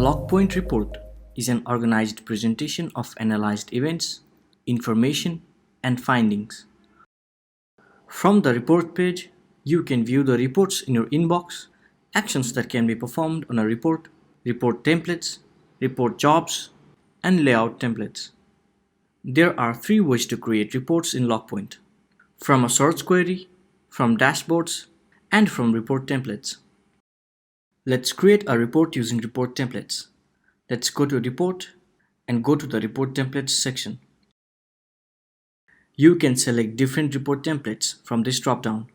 LogPoint report is an organized presentation of analyzed events, information, and findings. From the report page, you can view the reports in your inbox, actions that can be performed on a report, report templates, report jobs, and layout templates. There are 3 ways to create reports in LogPoint: from a search query, from dashboards, and from report templates. Let's create a report using report templates. Let's go to Report and go to the Report Templates section. You can select different report templates from this drop-down.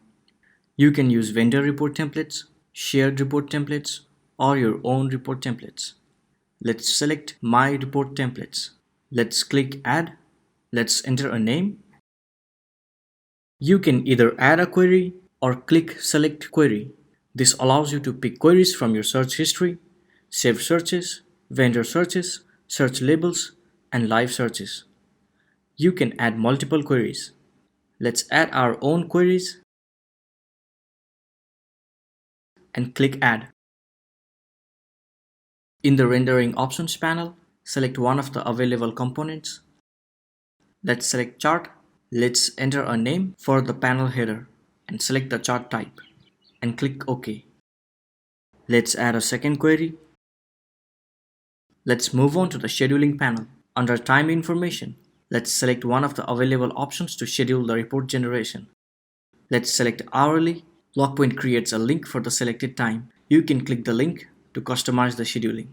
You can use vendor report templates, shared report templates, or your own report templates. Let's select My Report Templates. Let's click Add. Let's enter a name. You can either add a query or click Select Query. This allows you to pick queries from your search history, saved searches, vendor searches, search labels, and live searches. You can add multiple queries. Let's add our own queries and click Add. In the Rendering Options panel, select one of the available components. Let's select Chart. Let's enter a name for the panel header and select the chart type and click OK. Let's add a second query. Let's move on to the Scheduling panel. Under Time Information, let's select one of the available options to schedule the report generation. Let's select Hourly. LogPoint creates a link for the selected time. You can click the link to customize the scheduling.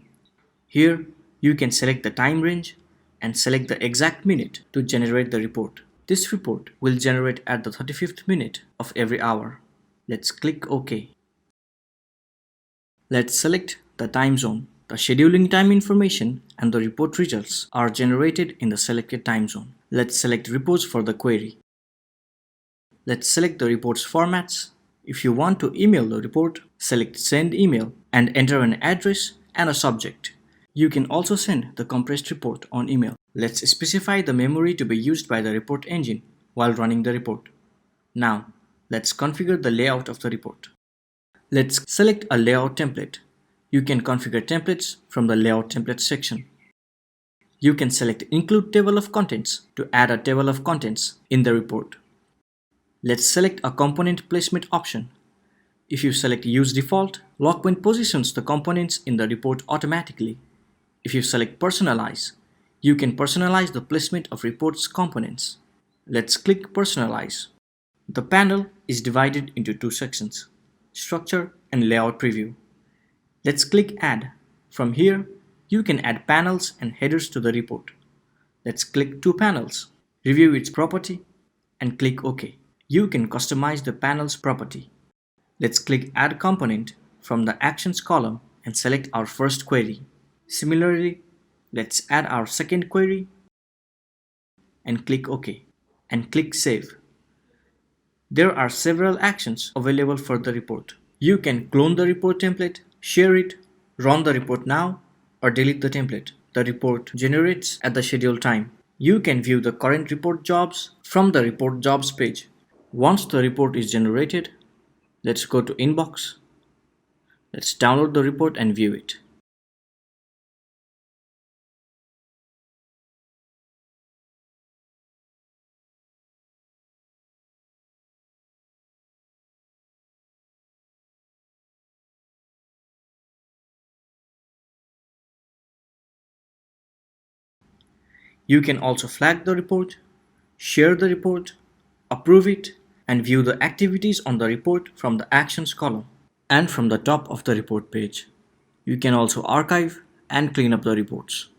Here, you can select the time range and select the exact minute to generate the report. This report will generate at the 35th minute of every hour. Let's click OK. Let's select the time zone. The scheduling time information and the report results are generated in the selected time zone. Let's select reports for the query. Let's select the report's formats. If you want to email the report, select Send Email and enter an address and a subject. You can also send the compressed report on email. Let's specify the memory to be used by the report engine while running the report. Now, let's configure the layout of the report. Let's select a layout template. You can configure templates from the Layout Templates section. You can select Include Table of Contents to add a table of contents in the report. Let's select a component placement option. If you select Use Default, LogPoint positions the components in the report automatically. If you select Personalize, you can personalize the placement of report's components. Let's click Personalize. The panel is divided into 2 sections: Structure and Layout Preview. Let's click Add. From here, you can add panels and headers to the report. Let's click 2 panels, review its property, and click OK. You can customize the panel's property. Let's click Add Component from the Actions column and select our first query. Similarly, let's add our second query and click OK and click Save. There are several actions available for the report. You can clone the report template, share it, run the report now, or delete the template. The report generates at the scheduled time. You can view the current report jobs from the Report Jobs page. Once the report is generated, let's go to Inbox. Let's download the report and view it. You can also flag the report, share the report, approve it, and view the activities on the report from the Actions column and from the top of the report page. You can also archive and clean up the reports.